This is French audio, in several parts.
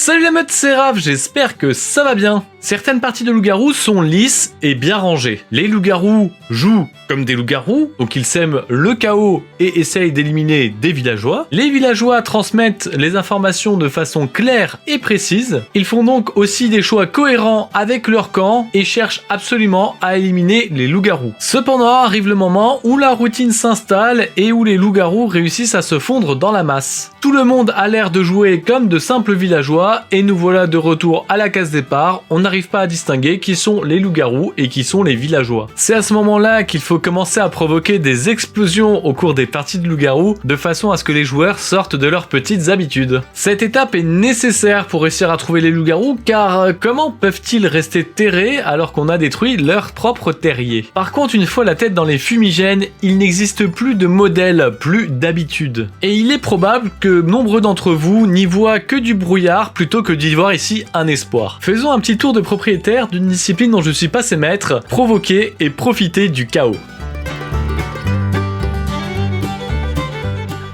Salut la meute, c'est Raph, j'espère que ça va bien. Certaines parties de loup-garou sont lisses et bien rangées. Les loups-garous jouent comme des loups-garous, donc ils sèment le chaos et essayent d'éliminer des villageois. Les villageois transmettent les informations de façon claire et précise. Ils font donc aussi des choix cohérents avec leur camp et cherchent absolument à éliminer les loups-garous. Cependant arrive le moment où la routine s'installe et où les loups-garous réussissent à se fondre dans la masse. Tout le monde a l'air de jouer comme de simples villageois et nous voilà de retour à la case départ. On n'arrive pas à distinguer qui sont les loups-garous et qui sont les villageois. C'est à ce moment-là qu'il faut commencer à provoquer des explosions au cours des parties de loups-garous de façon à ce que les joueurs sortent de leurs petites habitudes. Cette étape est nécessaire pour réussir à trouver les loups-garous car comment peuvent-ils rester terrés alors qu'on a détruit leur propre terrier? Par contre, une fois la tête dans les fumigènes, il n'existe plus de modèle, plus d'habitude. Et il est probable que nombreux d'entre vous n'y voient que du brouillard plutôt que d'y voir ici un espoir. Faisons un petit tour de propriétaire d'une discipline dont je suis passé maître, provoquer et profiter du chaos.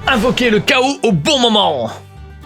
Invoquer le chaos au bon moment!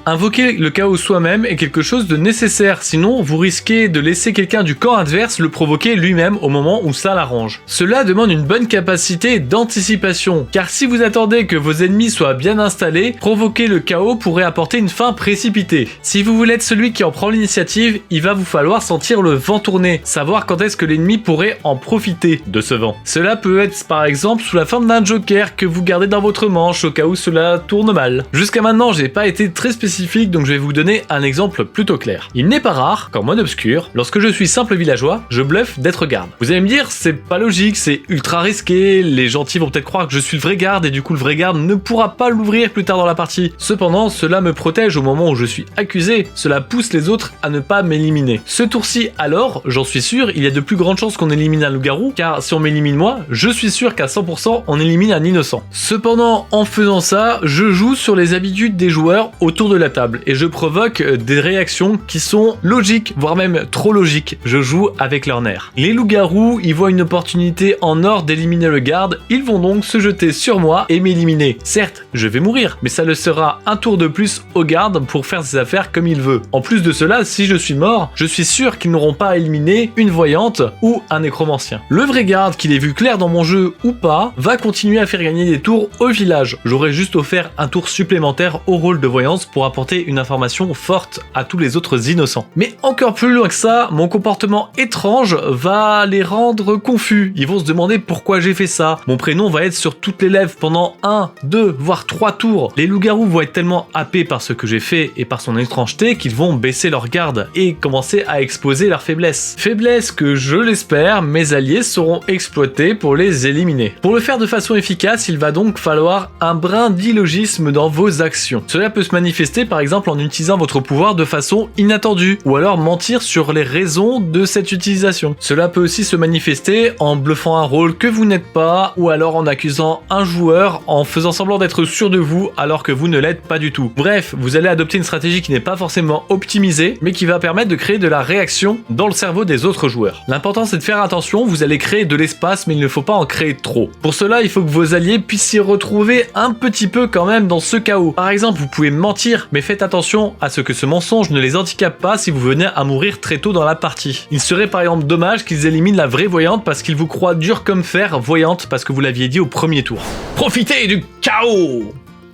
Invoquer le chaos soi-même est quelque chose de nécessaire, sinon vous risquez de laisser quelqu'un du camp adverse le provoquer lui-même au moment où ça l'arrange. Cela demande une bonne capacité d'anticipation, car si vous attendez que vos ennemis soient bien installés, provoquer le chaos pourrait apporter une fin précipitée. Si vous voulez être celui qui en prend l'initiative, il va vous falloir sentir le vent tourner, savoir quand est-ce que l'ennemi pourrait en profiter de ce vent. Cela peut être par exemple sous la forme d'un joker que vous gardez dans votre manche au cas où cela tourne mal. Jusqu'à maintenant, j'ai pas été très spécifique, donc je vais vous donner un exemple plutôt clair. Il n'est pas rare qu'en mode obscur, lorsque je suis simple villageois, je bluffe d'être garde. Vous allez me dire, c'est pas logique, c'est ultra risqué, les gentils vont peut-être croire que je suis le vrai garde et du coup le vrai garde ne pourra pas l'ouvrir plus tard dans la partie. Cependant, cela me protège au moment où je suis accusé, cela pousse les autres à ne pas m'éliminer. Ce tour-ci alors, j'en suis sûr, il y a de plus grandes chances qu'on élimine un loup-garou, car si on m'élimine moi, je suis sûr qu'à 100% on élimine un innocent. Cependant, en faisant ça, je joue sur les habitudes des joueurs autour de la table et je provoque des réactions qui sont logiques, voire même trop logiques. Je joue avec leurs nerfs. Les loups-garous, ils voient une opportunité en or d'éliminer le garde, ils vont donc se jeter sur moi et m'éliminer. Certes, je vais mourir, mais ça le sera un tour de plus au garde pour faire ses affaires comme il veut. En plus de cela, si je suis mort, je suis sûr qu'ils n'auront pas éliminé une voyante ou un nécromancien. Le vrai garde, qu'il ait vu clair dans mon jeu ou pas, va continuer à faire gagner des tours au village. J'aurais juste offert un tour supplémentaire au rôle de voyance pour apporter une information forte à tous les autres innocents. Mais encore plus loin que ça, mon comportement étrange va les rendre confus. Ils vont se demander pourquoi j'ai fait ça. Mon prénom va être sur toutes les lèvres pendant 1, 2, voire 3 tours. Les loups-garous vont être tellement happés par ce que j'ai fait et par son étrangeté qu'ils vont baisser leur garde et commencer à exposer leurs faiblesses. Faiblesses que, je l'espère, mes alliés sauront exploiter pour les éliminer. Pour le faire de façon efficace, il va donc falloir un brin d'illogisme dans vos actions. Cela peut se manifester par exemple en utilisant votre pouvoir de façon inattendue, ou alors mentir sur les raisons de cette utilisation. Cela peut aussi se manifester en bluffant un rôle que vous n'êtes pas, ou alors en accusant un joueur en faisant semblant d'être sûr de vous alors que vous ne l'êtes pas du tout. Bref, vous allez adopter une stratégie qui n'est pas forcément optimisée, mais qui va permettre de créer de la réaction dans le cerveau des autres joueurs. L'important c'est de faire attention, vous allez créer de l'espace, mais il ne faut pas en créer trop. Pour cela, il faut que vos alliés puissent s'y retrouver un petit peu quand même dans ce chaos. Par exemple, vous pouvez mentir, mais faites attention à ce que ce mensonge ne les handicape pas si vous venez à mourir très tôt dans la partie. Il serait par exemple dommage qu'ils éliminent la vraie voyante parce qu'ils vous croient dur comme fer, voyante parce que vous l'aviez dit au premier tour. Profitez du chaos!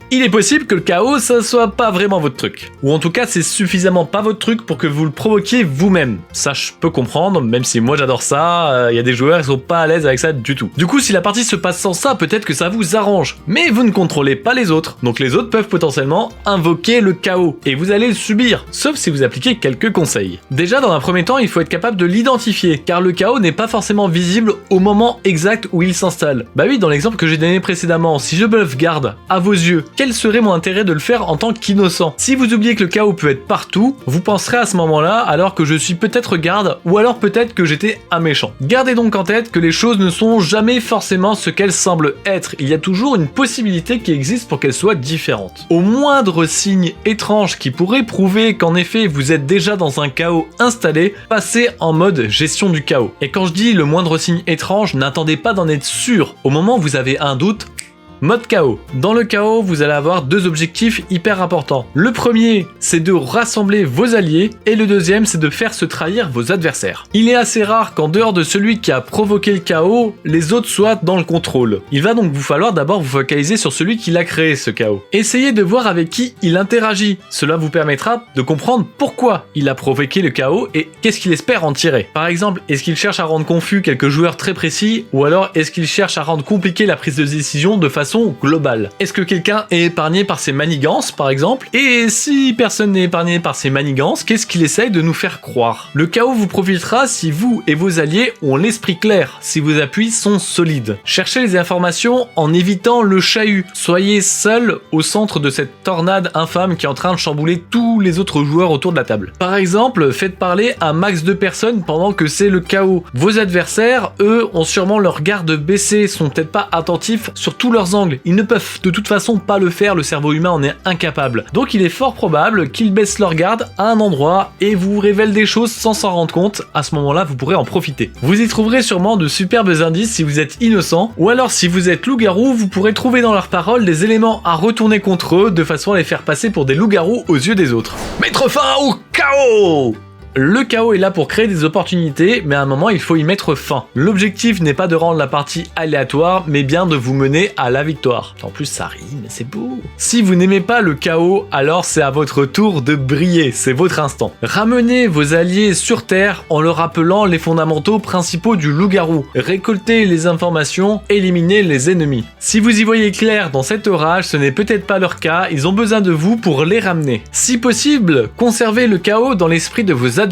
Il est possible que le chaos, ça soit pas vraiment votre truc. Ou en tout cas, c'est suffisamment pas votre truc pour que vous le provoquiez vous-même. Ça, je peux comprendre, même si moi j'adore ça, y a des joueurs qui sont pas à l'aise avec ça du tout. Du coup, si la partie se passe sans ça, peut-être que ça vous arrange. Mais vous ne contrôlez pas les autres. Donc les autres peuvent potentiellement invoquer le chaos. Et vous allez le subir. Sauf si vous appliquez quelques conseils. Déjà, dans un premier temps, il faut être capable de l'identifier. Car le chaos n'est pas forcément visible au moment exact où il s'installe. Bah oui, dans l'exemple que j'ai donné précédemment, si je bluffe garde à vos yeux, quel serait mon intérêt de le faire en tant qu'innocent? Si vous oubliez que le chaos peut être partout, vous penserez à ce moment-là alors que je suis peut-être garde ou alors peut-être que j'étais un méchant. Gardez donc en tête que les choses ne sont jamais forcément ce qu'elles semblent être. Il y a toujours une possibilité qui existe pour qu'elles soient différentes. Au moindre signe étrange qui pourrait prouver qu'en effet vous êtes déjà dans un chaos installé, passez en mode gestion du chaos. Et quand je dis le moindre signe étrange, n'attendez pas d'en être sûr. Au moment où vous avez un doute, Mode chaos. Dans le chaos, vous allez avoir deux objectifs hyper importants. Le premier, c'est de rassembler vos alliés et le deuxième, c'est de faire se trahir vos adversaires. Il est assez rare qu'en dehors de celui qui a provoqué le chaos, les autres soient dans le contrôle. Il va donc vous falloir d'abord vous focaliser sur celui qui l'a créé ce chaos. Essayez de voir avec qui il interagit. Cela vous permettra de comprendre pourquoi il a provoqué le chaos et qu'est-ce qu'il espère en tirer. Par exemple, est-ce qu'il cherche à rendre confus quelques joueurs très précis ou alors est-ce qu'il cherche à rendre compliqué la prise de décision de façon globale? Est-ce que quelqu'un est épargné par ses manigances, par exemple? Et si personne n'est épargné par ses manigances, qu'est-ce qu'il essaye de nous faire croire? Le chaos vous profitera si vous et vos alliés ont l'esprit clair, si vos appuis sont solides. Cherchez les informations en évitant le chahut. Soyez seul au centre de cette tornade infâme qui est en train de chambouler tous les autres joueurs autour de la table. Par exemple, faites parler un max de personnes pendant que c'est le chaos. Vos adversaires, eux, ont sûrement leur garde baissée, sont peut-être pas attentifs sur tous leurs angles. Ils ne peuvent de toute façon pas le faire, le cerveau humain en est incapable. Donc il est fort probable qu'ils baissent leur garde à un endroit et vous révèlent des choses sans s'en rendre compte. À ce moment-là, vous pourrez en profiter. Vous y trouverez sûrement de superbes indices si vous êtes innocent, ou alors si vous êtes loup-garou, vous pourrez trouver dans leurs paroles des éléments à retourner contre eux de façon à les faire passer pour des loups-garous aux yeux des autres. Mettre fin au chaos! Le chaos est là pour créer des opportunités, mais à un moment il faut y mettre fin. L'objectif n'est pas de rendre la partie aléatoire, mais bien de vous mener à la victoire. En plus ça rime, c'est beau. Si vous n'aimez pas le chaos, alors c'est à votre tour de briller, c'est votre instant. Ramenez vos alliés sur Terre en leur rappelant les fondamentaux principaux du loup-garou. Récoltez les informations, éliminez les ennemis. Si vous y voyez clair dans cet orage, ce n'est peut-être pas leur cas, ils ont besoin de vous pour les ramener. Si possible, conservez le chaos dans l'esprit de vos adversaires.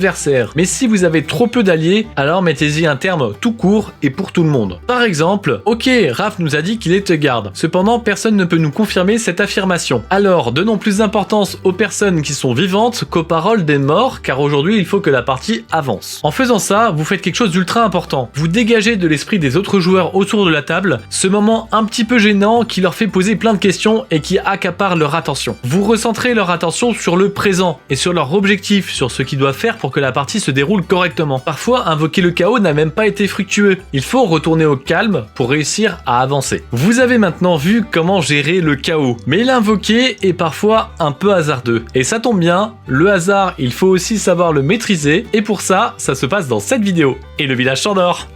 Mais si vous avez trop peu d'alliés, alors mettez-y un terme tout court et pour tout le monde. Par exemple, ok, Raph nous a dit qu'il est garde. Cependant, personne ne peut nous confirmer cette affirmation. Alors, donnons plus d'importance aux personnes qui sont vivantes qu'aux paroles des morts, car aujourd'hui, il faut que la partie avance. En faisant ça, vous faites quelque chose d'ultra important. Vous dégagez de l'esprit des autres joueurs autour de la table ce moment un petit peu gênant qui leur fait poser plein de questions et qui accapare leur attention. Vous recentrez leur attention sur le présent et sur leur objectif, sur ce qu'ils doivent faire pour que la partie se déroule correctement. Parfois, invoquer le chaos n'a même pas été fructueux. Il faut retourner au calme pour réussir à avancer. Vous avez maintenant vu comment gérer le chaos, mais l'invoquer est parfois un peu hasardeux. Et ça tombe bien, le hasard, il faut aussi savoir le maîtriser, et pour ça, ça se passe dans cette vidéo. Et le village s'endort.